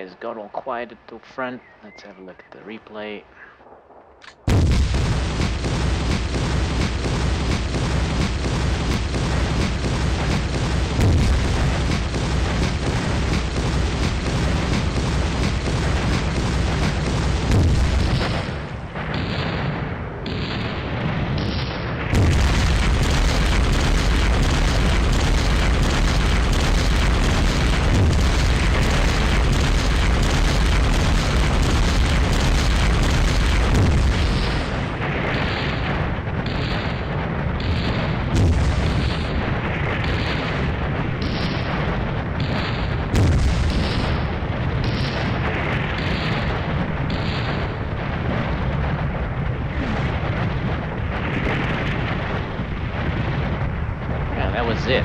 guys got all quiet at the front. Let's have a look at the replay. That was it.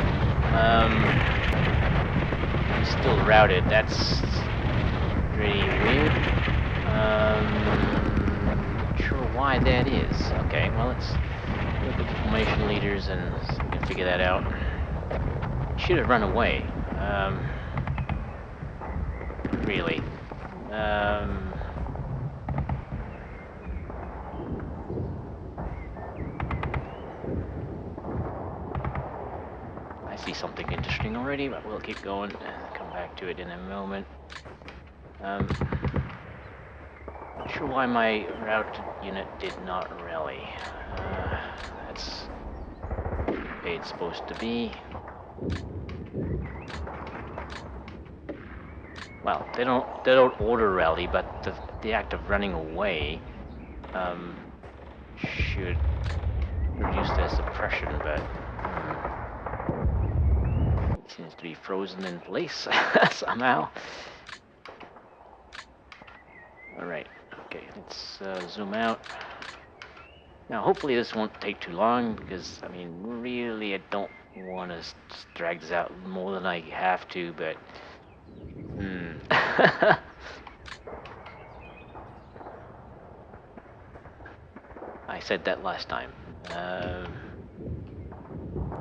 Still routed. That's pretty weird. Not sure why that is. Okay, well, let's look at the formation leaders and see if we can figure that out. Should have run away. Really. See something interesting already, but we'll keep going and come back to it in a moment. Not sure why my routed unit did not rally. That's the way it's supposed to be. Well, they don't auto rally, but the act of running away should reduce their suppression, but seems to be frozen in place somehow. Alright, okay, let's zoom out. Now hopefully this won't take too long, because I mean really I don't want to drag this out more than I have to, but I said that last time.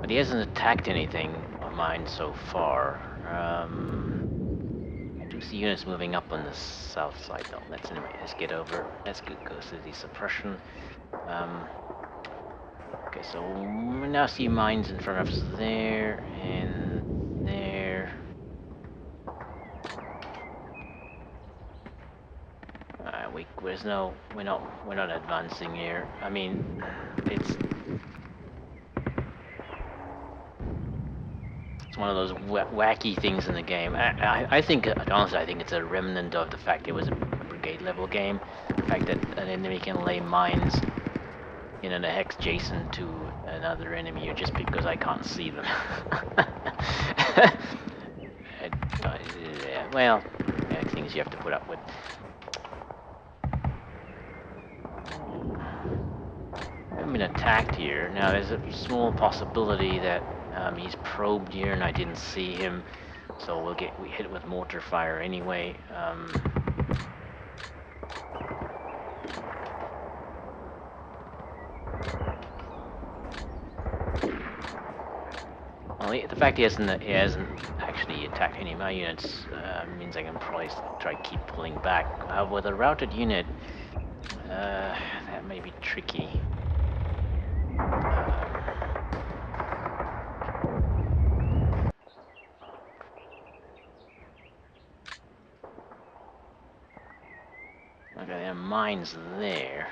But he hasn't attacked anything of mine so far. I do see units moving up on the south side though. Let's get over. Let's go through the suppression. Okay, so we now see mines in front of us there and there. We're not advancing here. I mean, it's one of those wacky things in the game. I think, honestly, I think it's a remnant of the fact it was a brigade level game. The fact that an enemy can lay mines in a hex adjacent to another enemy just because I can't see them. Well, things you have to put up with. I've been attacked here. Now there's a small possibility that he's probed here and I didn't see him, so we hit it with mortar fire anyway. Well, the fact he hasn't actually attacked any of my units means I can probably try to keep pulling back. With a routed unit, that may be tricky. Okay, there are mines there.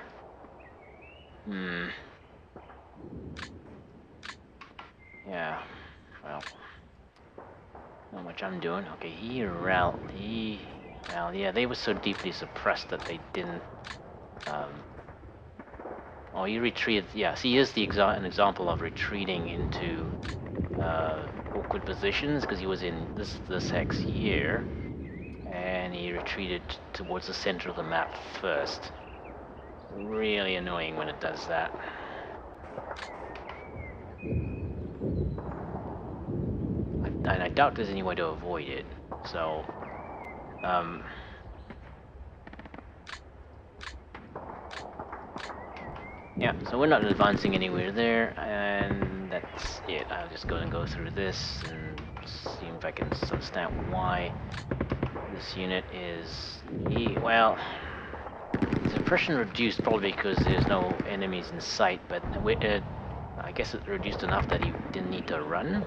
Yeah, well, not much I'm doing. Okay, well, yeah, they were so deeply suppressed that they didn't, oh, he retreated. Yeah, see, here's an example of retreating into awkward positions, because he was in this hex here, and he retreated towards the center of the map first. Really annoying when it does that. And I doubt there's any way to avoid it, so yeah, so we're not advancing anywhere there, and that's it. I'll just go through this and see if I can understand why This unit is... well, suppression reduced probably because there's no enemies in sight, but I guess it reduced enough that he didn't need to run.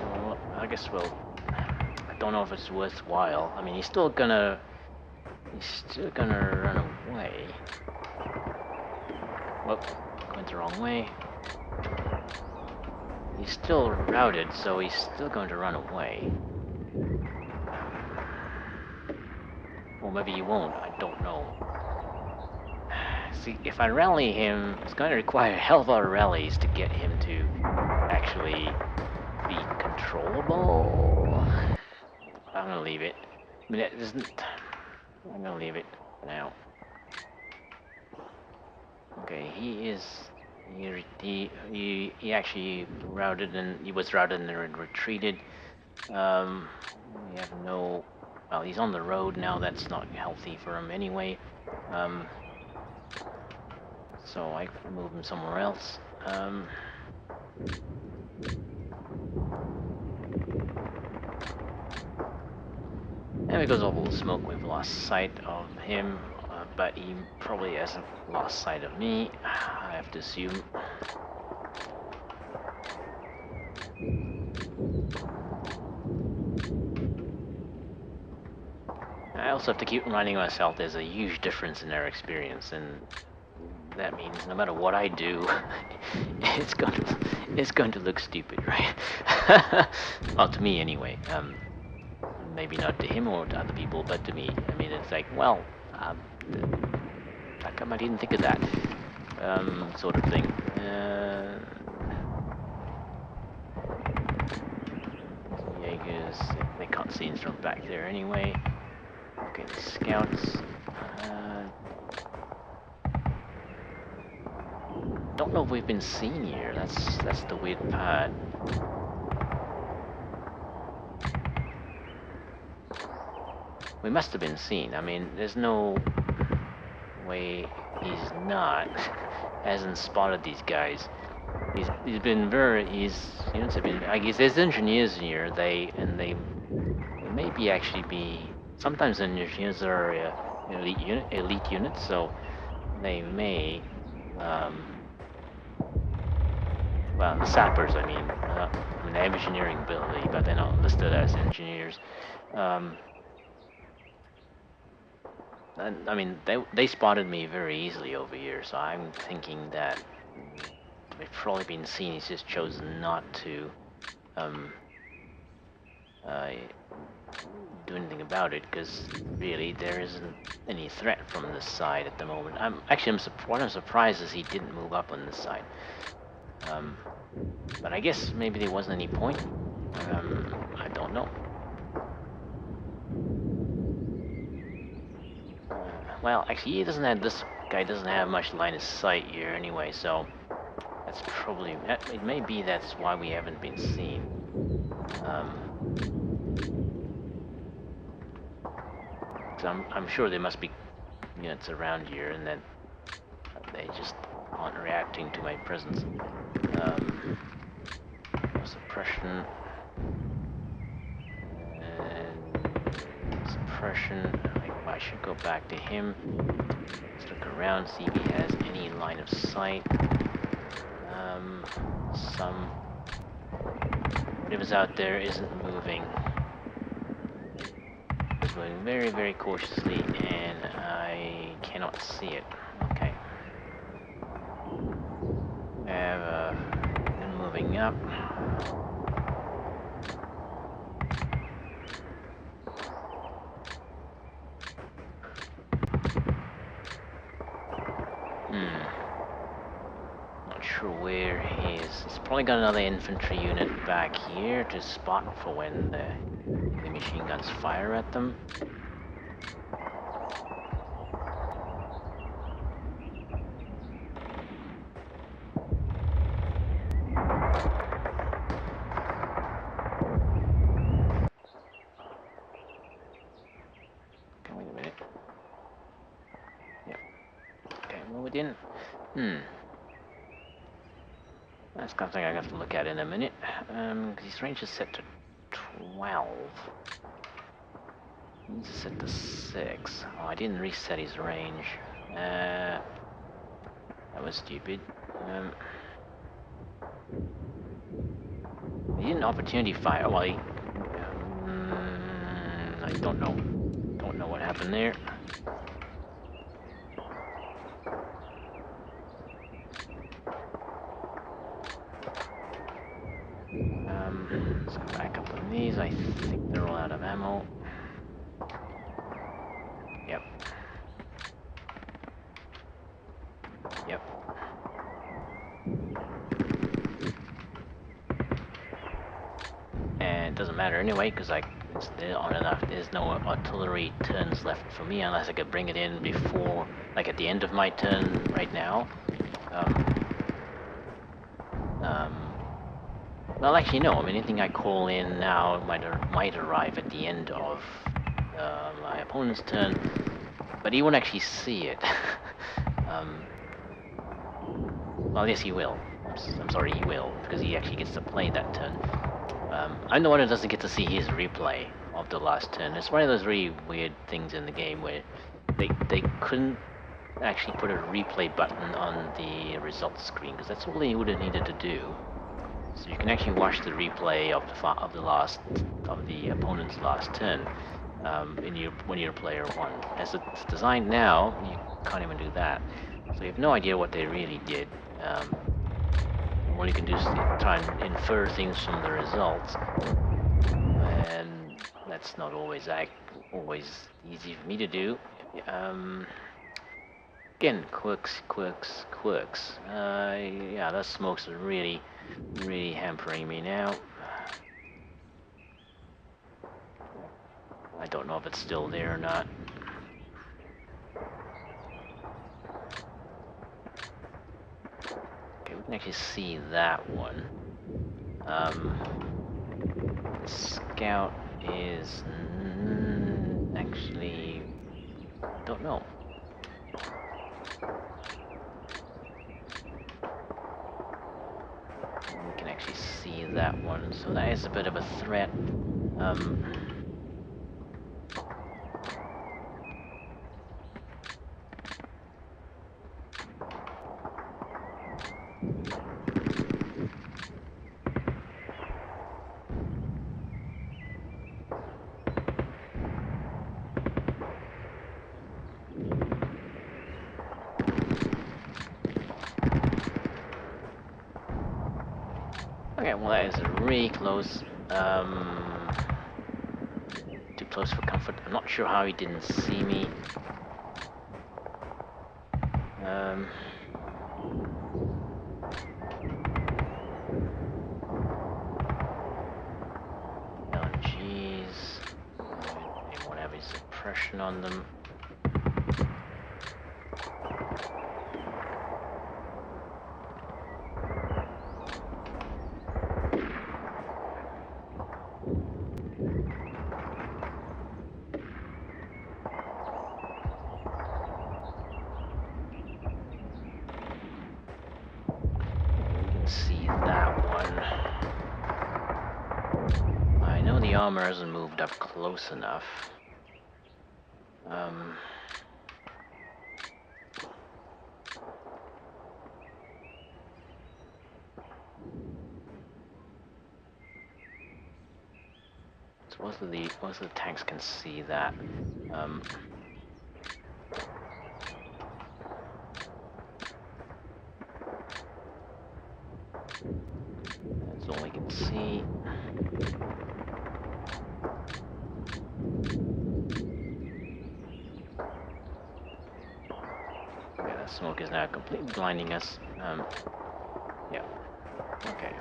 Well, I guess I don't know if it's worthwhile. I mean, he's still gonna run away. Whoop, went the wrong way. He's still routed, so he's still going to run away. Or maybe he won't, I don't know. See, if I rally him, it's going to require a hell of a lot of rallies to get him to actually be controllable. I'm gonna leave it. I mean, it isn't... I'm gonna leave it for now. Okay, he actually routed, and he was routed and retreated. We have no... Well, he's on the road now. That's not healthy for him anyway. So I move him somewhere else. And because of all the smoke, we've lost sight of him, but he probably hasn't lost sight of me, I have to assume. I also have to keep reminding myself there's a huge difference in their experience, and that means no matter what I do, it's going to look stupid, right? Well, to me anyway. Maybe not to him or to other people, but to me. I mean, it's like, well, how come I didn't think of that? Sort of thing. Jaegers, they can't see us from back there anyway. Okay, the scouts. Don't know if we've been seen here. That's the weird part. We must have been seen. I mean, there's no way he's not hasn't spotted these guys. He's been his units have been. I guess there's engineers here. They maybe actually be. Sometimes engineers are elite units, so they may. Well, the sappers, I mean, they have engineering ability, but they're not listed as engineers. I mean, they spotted me very easily over here, so I'm thinking that they've probably been seen. He's just chosen not to do anything about it, because really there isn't any threat from this side at the moment. What I'm surprised is he didn't move up on this side. But I guess maybe there wasn't any point. I don't know. Well, actually, this guy doesn't have much line of sight here anyway, so that's probably, it may be that's why we haven't been seen. So I'm sure there must be units around here, and that they just aren't reacting to my presence. Suppression. And suppression. I should go back to him. Let's look around, see if he has any line of sight. Whatever's out there isn't moving. It's moving very, very cautiously, and I cannot see it. Okay. We have them moving up. Not sure where he is. He's probably got another infantry unit back here to spot for when the enemy machine guns fire at them. Wait a minute. Yep. Okay, move it in. That's something I have to look at in a minute. Because his range is set to 12. He's set to 6. Oh, I didn't reset his range. That was stupid. He didn't opportunity fire. Well, I don't know. Don't know what happened there. Let's go back up on these. I think they're all out of ammo. Yep. Yep. And it doesn't matter anyway, because it's there on enough. There's no artillery turns left for me unless I could bring it in before, like at the end of my turn right now. Well, actually, no. I mean, anything I call in now might arrive at the end of my opponent's turn, but he won't actually see it. Well, yes, he will. I'm sorry, he will, because he actually gets to play that turn. I'm the one who doesn't get to see his replay of the last turn. It's one of those really weird things in the game where they couldn't actually put a replay button on the results screen, because that's all they would have needed to do. So you can actually watch the replay of the opponent's last turn when you're player one. As it's designed now, you can't even do that. So you have no idea what they really did. All you can do is try and infer things from the results, and that's not always easy for me to do. Again, quirks. Yeah, that smoke's really hampering me now. I don't know if it's still there or not. Okay, we can actually see that one. The scout is actually, I don't know. We can actually see that one, so that is a bit of a threat. Okay, well that is really close. Too close for comfort. I'm not sure how he didn't see me. LMGs. They won't have any suppression on them. See that one. I know the armor hasn't moved up close enough. Most of the tanks can see that. That's all we can see. Okay, that smoke is now completely blinding us. Yeah. Okay.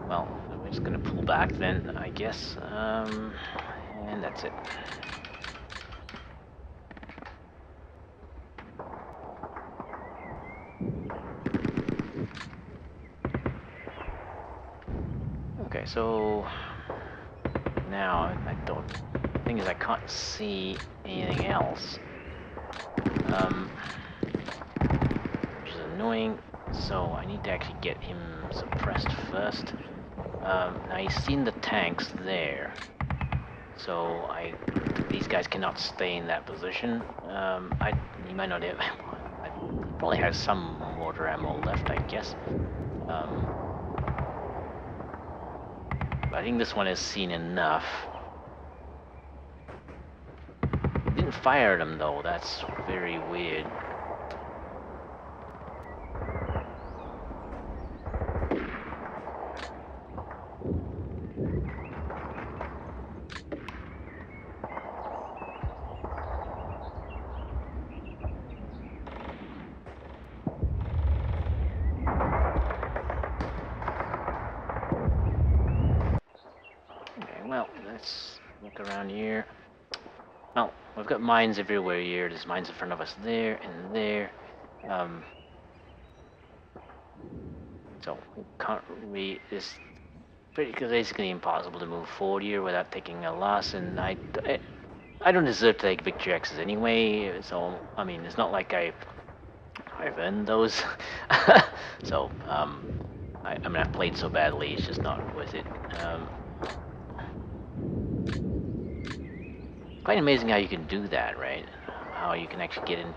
Well, we're just gonna pull back then, I guess. And that's it. Okay, so now I don't thing is, I can't see anything else, which is annoying. So I need to actually get him suppressed first. Now he's seen the tanks there, so these guys cannot stay in that position. He might not have. He probably has some mortar ammo left, I guess. But I think this one has seen enough. Didn't fire at him though. That's very weird. Well, let's look around here. Well, we've got mines everywhere here. There's mines in front of us there and there. So we can't really. It's basically impossible to move forward here without taking a loss. And I don't deserve to take victory X's anyway. So I mean, it's not like I've earned those. So I mean, I've played so badly. It's just not worth it. Quite amazing how you can do that, right? How you can actually get in,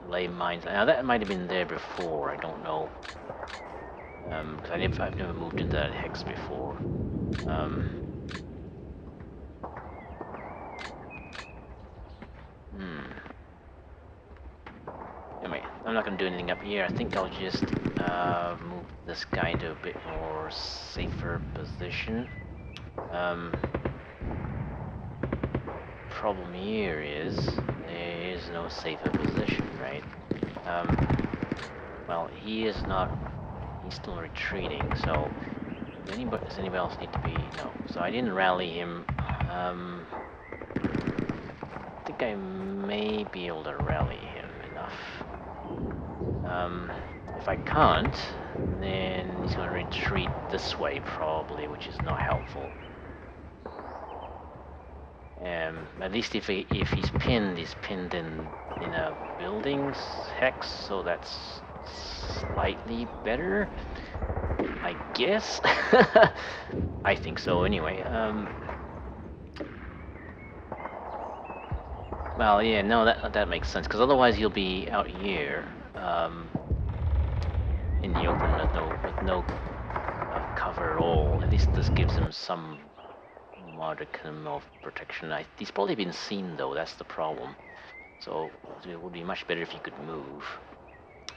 lay mines. Now that might have been there before. I don't know, because I've never moved into that hex before. Anyway, I'm not gonna do anything up here. I think I'll just move this guy to a bit more safer position. Problem here is there is no safer position, right? Well, he is not. He's still retreating. So, does anybody else need to be? No. So I didn't rally him. I think I may be able to rally him enough. If I can't, then he's going to retreat this way probably, which is not helpful. At least if he's pinned in a building's hex, so that's slightly better, I guess. I think so anyway. Well, yeah, no, that makes sense, because otherwise you'll be out here in the open with no cover at all. At least this gives him some modicum of protection. He's probably been seen though. That's the problem. So it would be much better if you could move,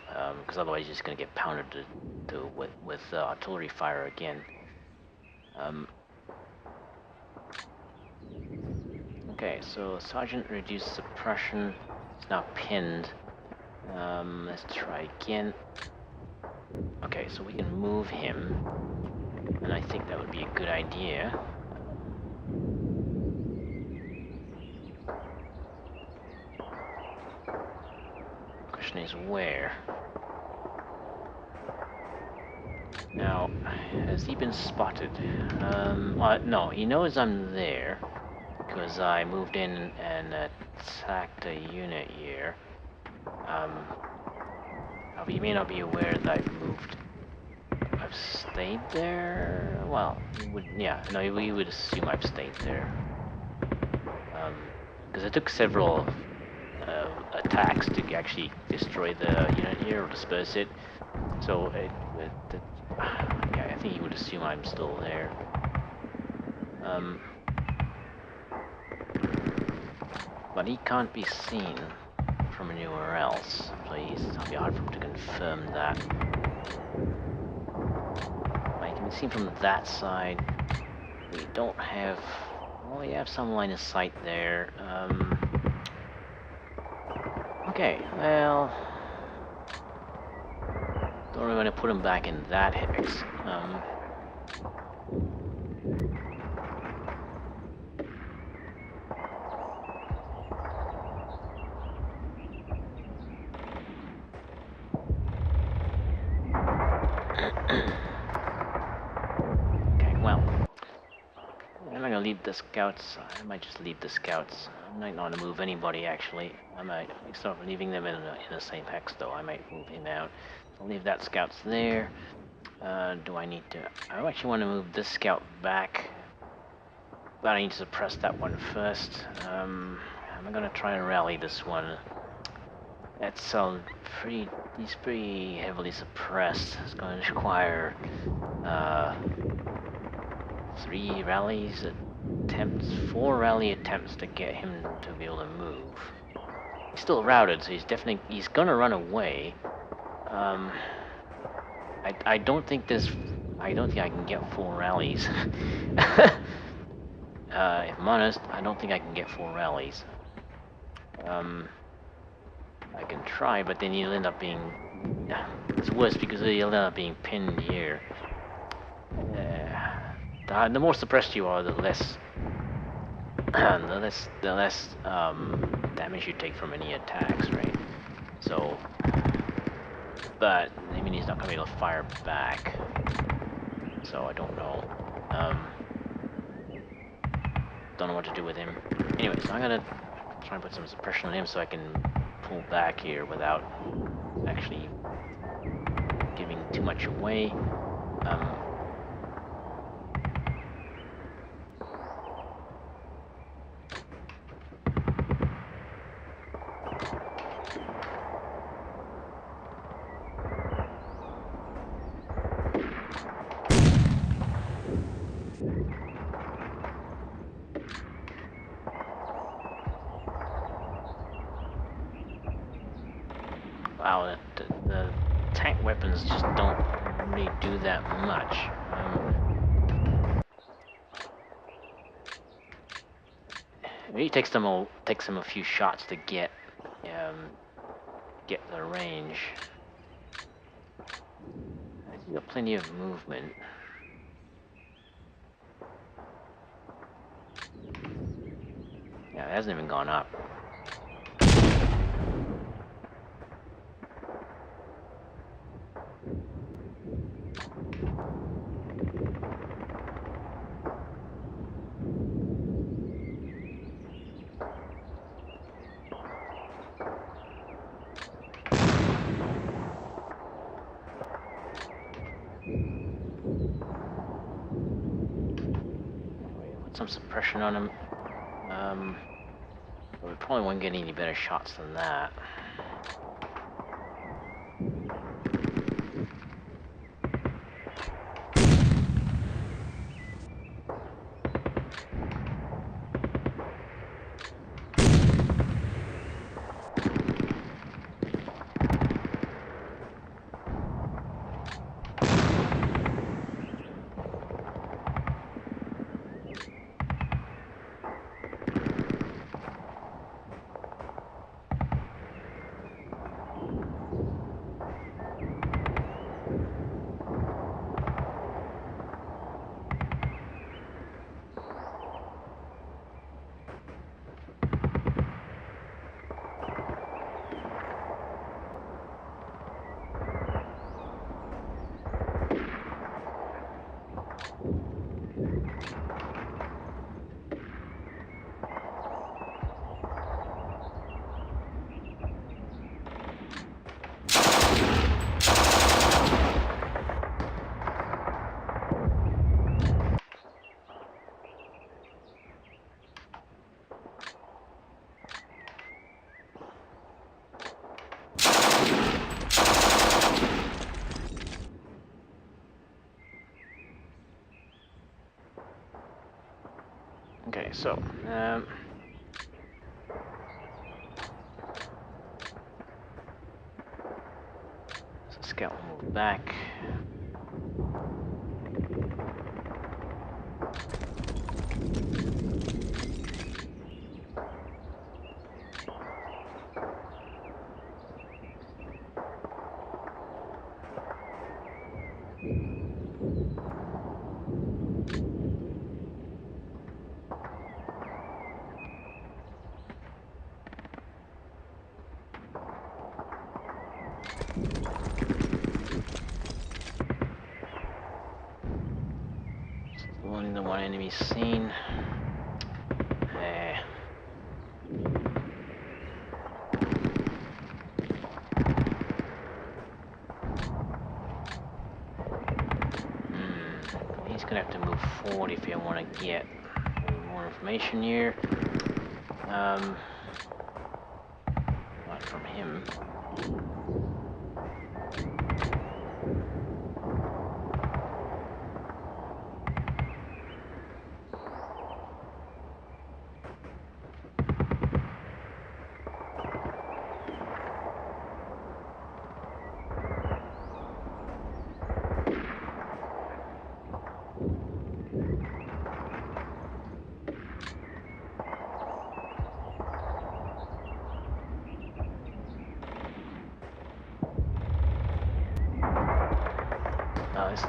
because otherwise you're just going to get pounded with artillery fire again. Okay, so Sergeant reduced suppression. It's now pinned. Let's try again. Okay, so we can move him, and I think that would be a good idea. Question is where? Now, has he been spotted? No, he knows I'm there, because I moved in and attacked a unit here. He may not be aware that I've stayed there. Well, he would assume I've stayed there. Because it took several attacks to actually destroy the unit here or disperse it. So I think he would assume I'm still there. But he can't be seen from anywhere else, so it'll be hard for him to confirm that. He can be seen from that side. We don't have. Well, we have some line of sight there. Okay, well, don't really want to put him back in that hex. Okay, well, I'm not gonna the scouts. I might just leave the scouts. I might not move anybody actually. I might instead of leaving them in the same hex though. I might move him out. I'll leave that scouts there. Do I need to? I actually want to move this scout back, but I need to suppress that one first. I'm gonna try and rally this one. It's pretty. He's pretty heavily suppressed. It's going to require 3 rallies attempts, 4 rally attempts to get him to be able to move. He's still routed, so he's gonna run away. I don't think I can get 4 rallies. If I'm honest, I don't think I can get 4 rallies. I can try, but then he'll end up being... It's worse because he'll end up being pinned here. The more suppressed you are, the less damage you take from any attacks, right? So, but I mean he's not gonna be able to fire back. So I don't know. Don't know what to do with him. Anyway, so I'm gonna try and put some suppression on him so I can pull back here without actually giving too much away. Wow, the tank weapons just don't really do that much. It really takes them a few shots to get the range. He's got plenty of movement. Yeah, it hasn't even gone up. Put some suppression on him. But we probably won't get any better shots than that. Okay, so scout will move back. Only the one enemy seen. if I want to get any more information here. Not from him.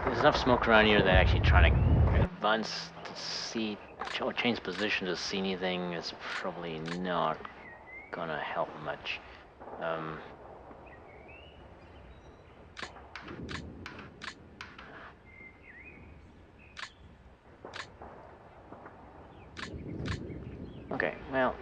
There's enough smoke around here that actually trying to advance to see or change position to see anything is probably not gonna help much. Okay, well,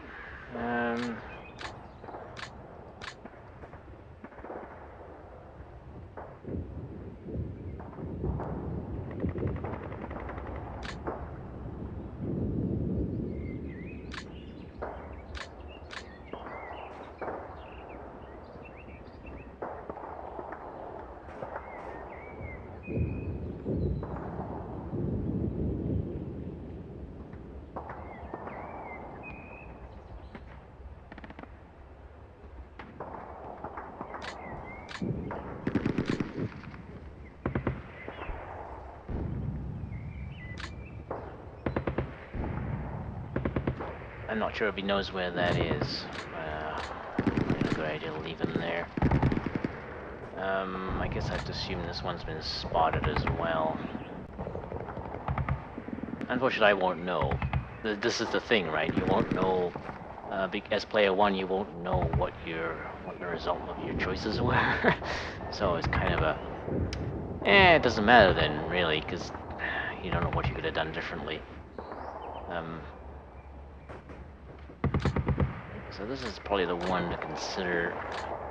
I'm not sure if he knows where that is. Probably a good idea to leave him there. I guess I have to assume this one's been spotted as well. Unfortunately, I won't know. This is the thing, right? You won't know. As player one, you won't know what the result of your choices were. So it's kind of a, it doesn't matter then, really, because you don't know what you could have done differently. So this is probably the one to consider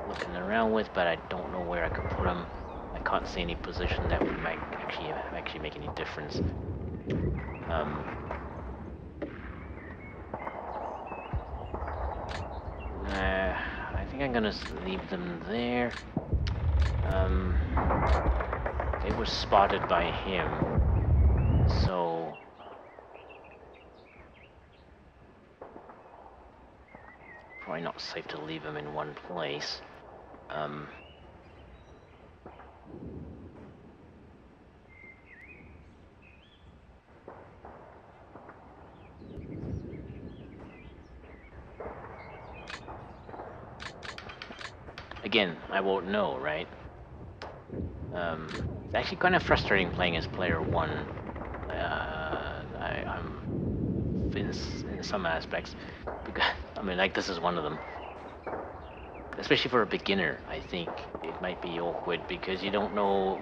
looking around with, but I don't know where I could put him. I can't see any position that would actually make any difference. I think I'm gonna leave them there. They were spotted by him, so probably not safe to leave them in one place. Again, I won't know, right? It's actually kind of frustrating playing as player one. I'm in some aspects, because I mean, like, this is one of them. Especially for a beginner, I think it might be awkward because you don't know.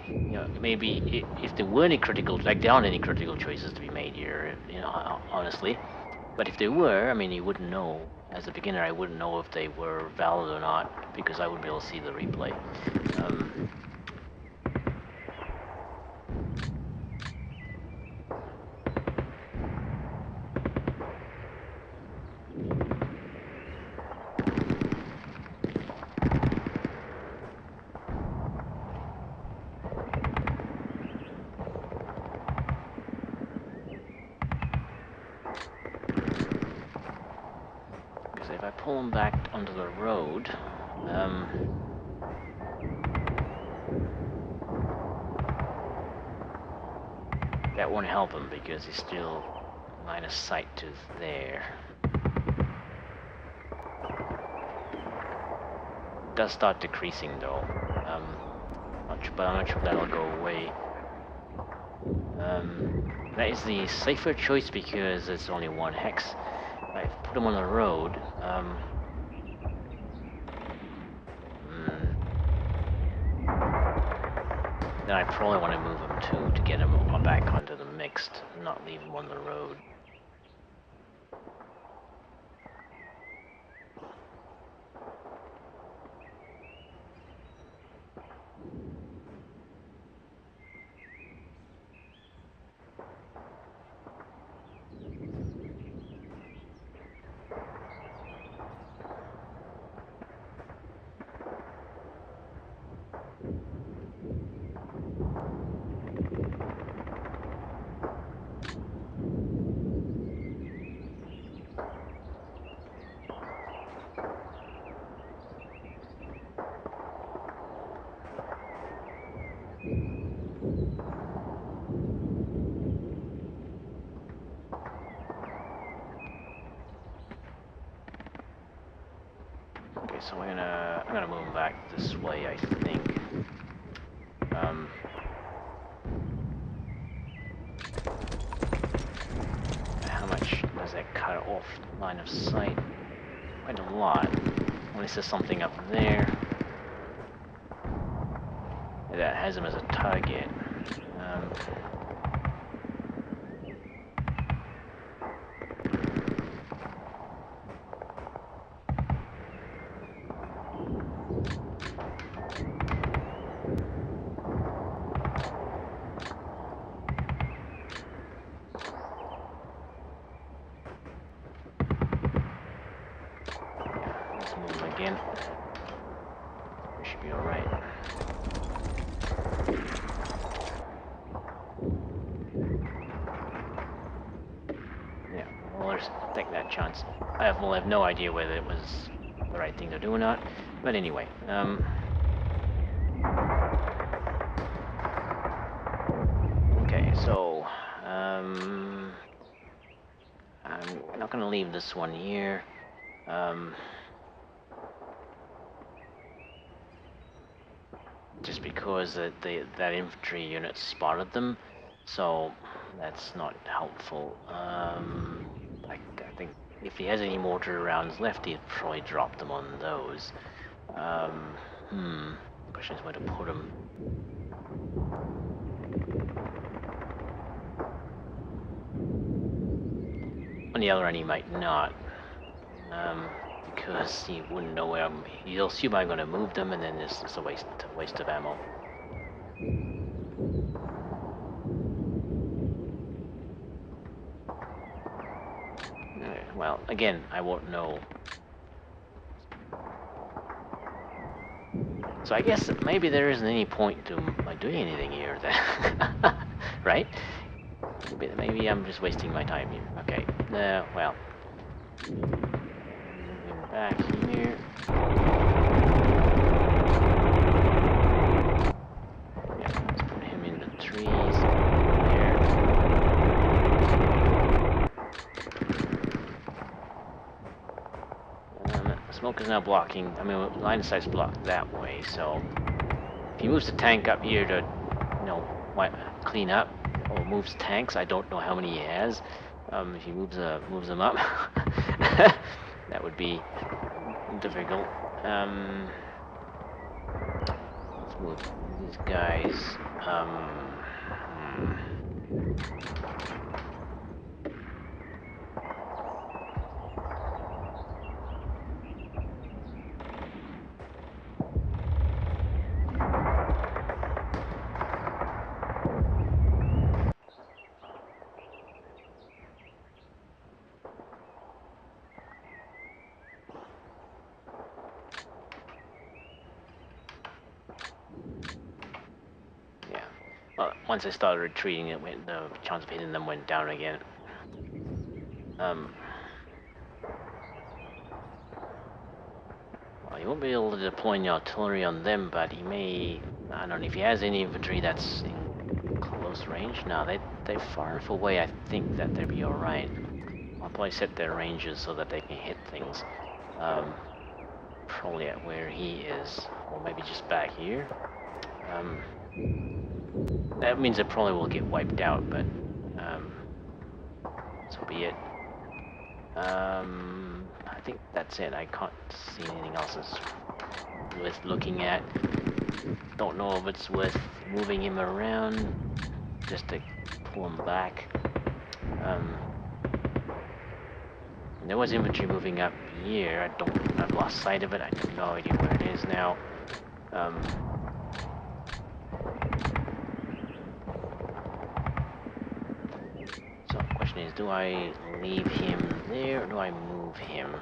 You know, maybe if there were any critical, like, there aren't any critical choices to be made here. You know, honestly. But if there were, I mean, you wouldn't know. As a beginner, I wouldn't know if they were valid or not because I wouldn't be able to see the replay. Because if I pull them back onto the road, that won't help him because he's still line of sight to there. It does start decreasing though. But I'm not sure if that'll go away. That is the safer choice because it's only one hex. If I put him on the road, then I probably want to move him too to get him back onto the mixed, and not leave him on the road. Okay, so I'm gonna move him back this way, I think. How much does that cut off line of sight? Quite a lot. Unless there's something up there that has him as a target. Let's move him again. We should be alright. Yeah, well, let's take that chance. I have no idea whether it was the right thing to do or not. But anyway, okay, so I'm not gonna leave this one here. Just because that infantry unit spotted them, so that's not helpful. I think if he has any mortar rounds left, he'd probably drop them on those. Question is where to put them. On the other end, he might not, because he wouldn't know where he'll assume I'm going to move them, and then it's a waste of ammo. Well, again, I won't know. So I guess maybe there isn't any point to doing anything here, then, right? Maybe I'm just wasting my time here. Okay. Well, move him back here. Yeah, let's put him in the trees. There. Smoke is now blocking. I mean, line of sight's blocked that way. So if he moves the tank up here to, clean up or moves tanks, I don't know how many he has. If he moves them up, that would be difficult. Let's move these guys. Once I started retreating, the chance of hitting them went down again. Well, he won't be able to deploy any artillery on them, but he may. I don't know if he has any infantry that's in close range. No, they're far enough away. I think that they'll be all right. I'll probably set their ranges so that they can hit things. Probably at where he is, or maybe just back here. That means it probably will get wiped out, but so be it. I think that's it. I can't see anything else that's worth looking at. Don't know if it's worth moving him around just to pull him back. There was infantry moving up here. I've lost sight of it. I have no idea where it is now. So the question is, do I leave him there or do I move him?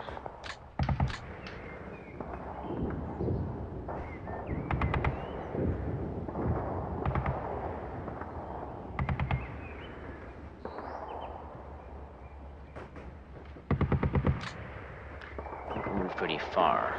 Move pretty far.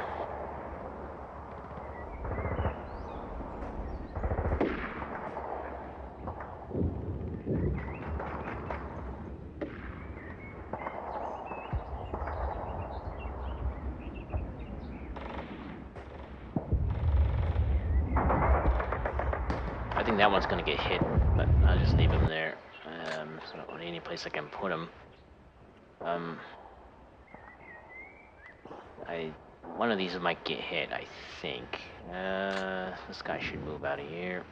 think that one's gonna get hit, but I'll just leave him there. There's not really any place I can put him. One of these might get hit, I think. This guy should move out of here.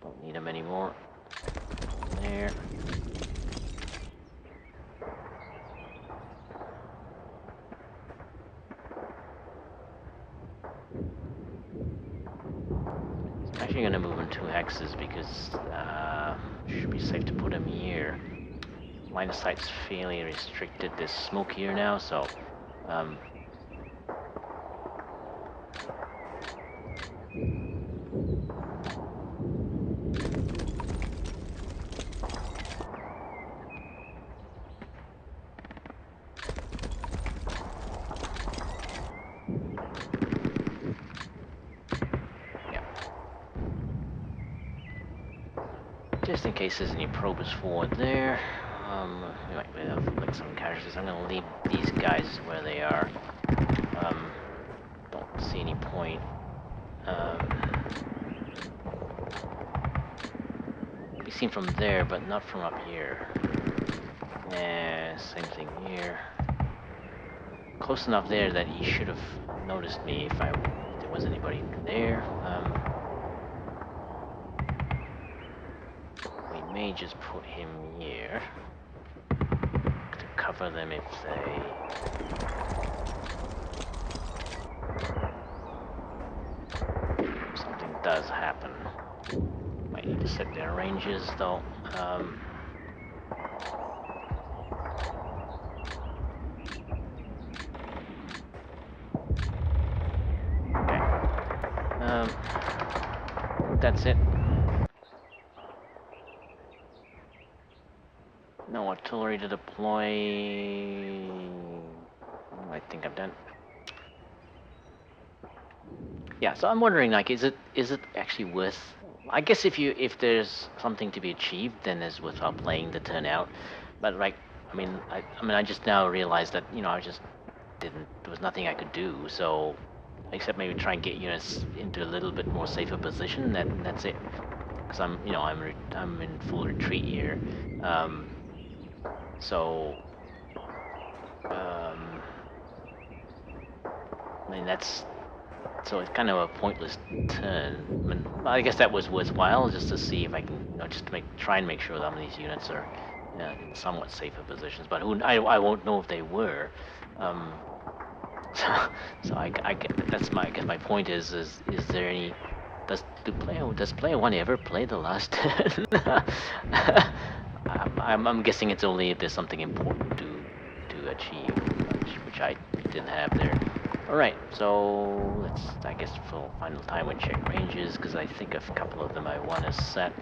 Don't need him anymore. There. I'm actually gonna move him 2 hexes because should be safe to put him here. Line of sight's fairly restricted. There's smoke here now, so yeah. Just in case there's any probers forward there. We might have like some casualties. I'm gonna leave these guys where they are. Don't see any point. Be seen from there, but not from up here. Same thing here. Close enough there that he should have noticed me if there was anybody there. We may just put him here to cover them if something does happen. Might need to set their ranges though. That's it. No artillery to deploy. I think I'm done. Yeah, so I'm wondering, like, is it actually worth? I guess if there's something to be achieved, then it's worthwhile playing the turn out. But like, I just now realized that I just didn't. There was nothing I could do. So, except maybe try and get units into a little bit more safer position. That's it. Because I'm in full retreat here. So, so it's kind of a pointless turn. I guess that was worthwhile just to see if I can, just to try and make sure that these units are in somewhat safer positions. But I won't know if they were. So I guess my point is there any does player one ever play the last turn? I'm guessing it's only if there's something important to achieve, which I didn't have there. Alright, so let's, I guess, for final time we check ranges, because I think a couple of them I want to set,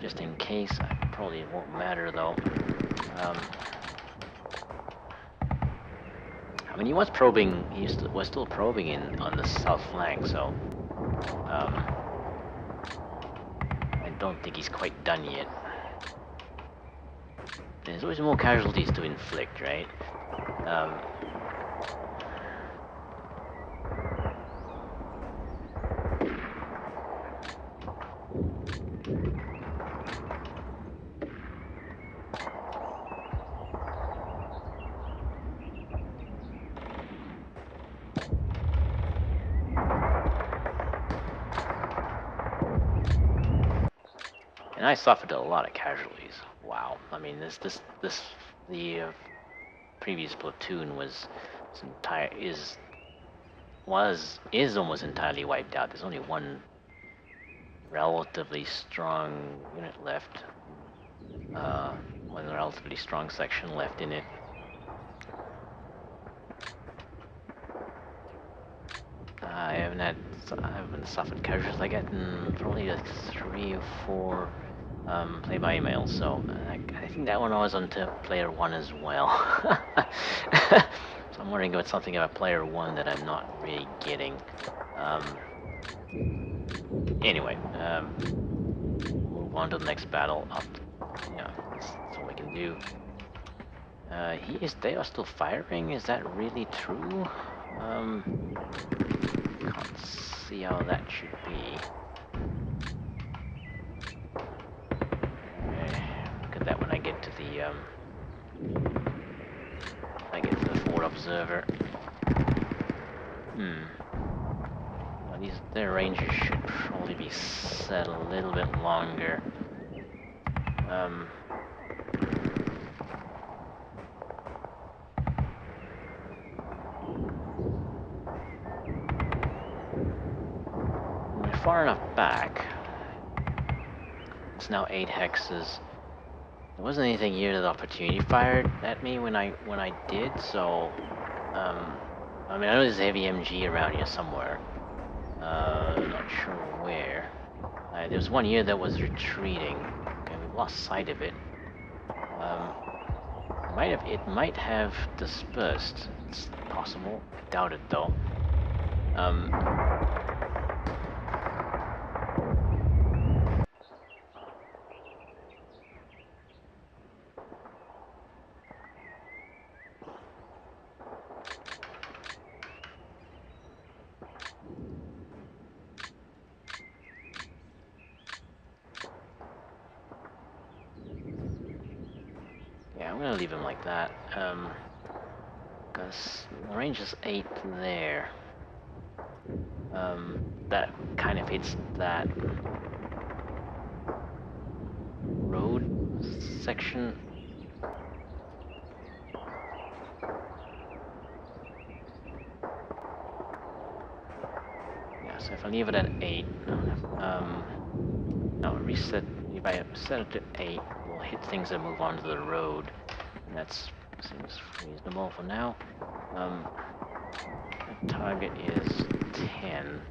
just in case. Probably it won't matter though. He was probing, was still probing on the south flank, so I don't think he's quite done yet. There's always more casualties to inflict, right? And I suffered a lot of casualties. Wow. I mean, the previous platoon was almost entirely wiped out. There's only one relatively strong unit left. One relatively strong section left in it. I haven't suffered casualties like that in probably like 3 or 4 play-by emails, so I think that one was onto player 1 as well. So I'm wondering about something about player 1 that I'm not really getting. Anyway, move on to the next battle. That's all we can do. They are still firing? Is that really true? Can't see how that should be. I get to the forward observer. Well, their ranges should probably be set a little bit longer. We're far enough back. It's now 8 hexes. There wasn't anything here that opportunity fired at me when I did, so I mean I know there's a heavy MG around here somewhere. Not sure where. There's one here that was retreating. Okay, we've lost sight of it. It might have dispersed. It's possible. I doubt it though. Yeah, I'm gonna leave him like that. Because the range is 8 there. That kind of hits that road section. Yeah, so if I leave it at 8, no, reset, if I set it to 8, we'll hit things that move onto the road, and that seems reasonable for now. The target is 10.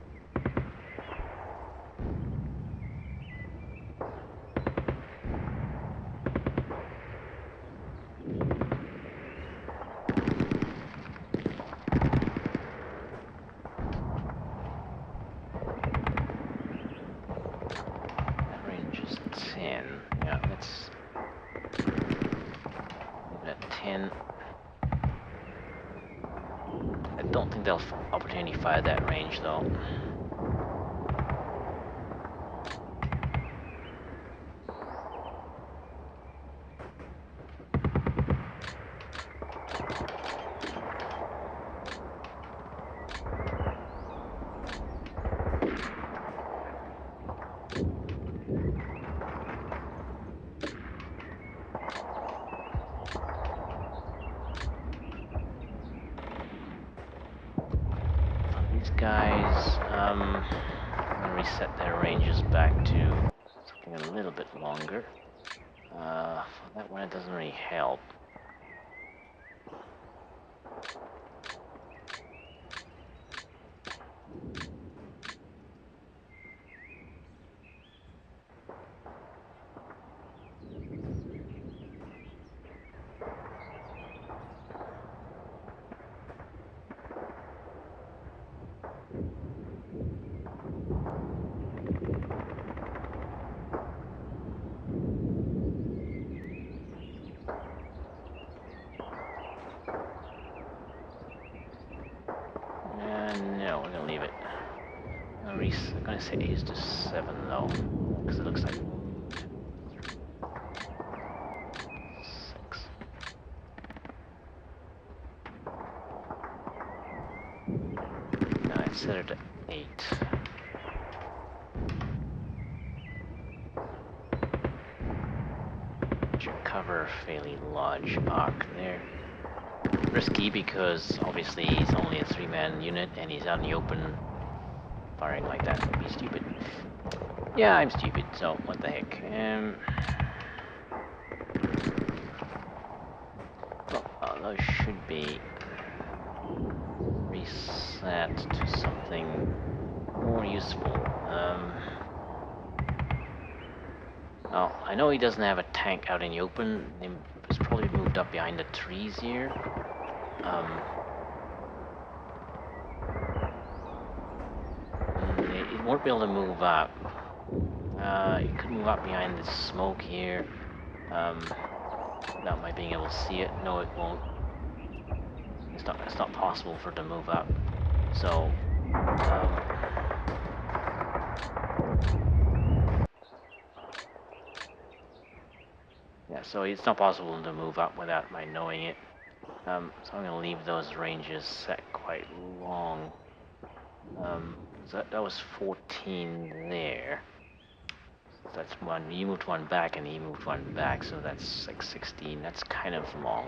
That range is 10. Yeah, let's leave it at 10. I don't think they'll opportunity fire that range though. These guys, I'm going to reset their ranges back to something a little bit longer. For that one, it doesn't really help. No, we're going to leave it. I'm going to set his to 7 though, because it looks like 1, 2, 3, 6. No, I set it to 8. Should cover a fairly large arc there. Risky because obviously he's only a 3-man unit and he's out in the open. Firing like that would be stupid. Yeah, I'm stupid, so what the heck. Well, those should be reset to something more useful. Well, I know he doesn't have a tank out in the open. It's probably moved up behind the trees here. It won't be able to move up. It could move up behind this smoke here. Without my being able to see it. No, it won't. It's not possible for it to move up. So, Yeah, so it's not possible to move up without my knowing it. So I'm going to leave those ranges set quite long. That was 14 there. That's one. You moved one back, and he moved one back, so that's like 16. That's kind of long.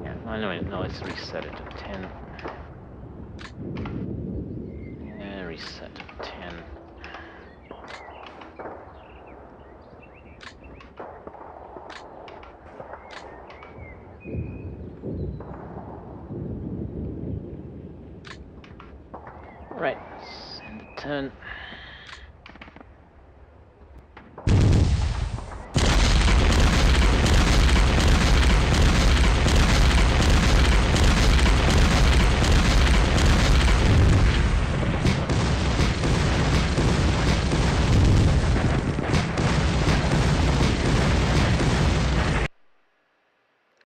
Yeah, no, let's reset it to 10. And reset to 10. Right, send turn.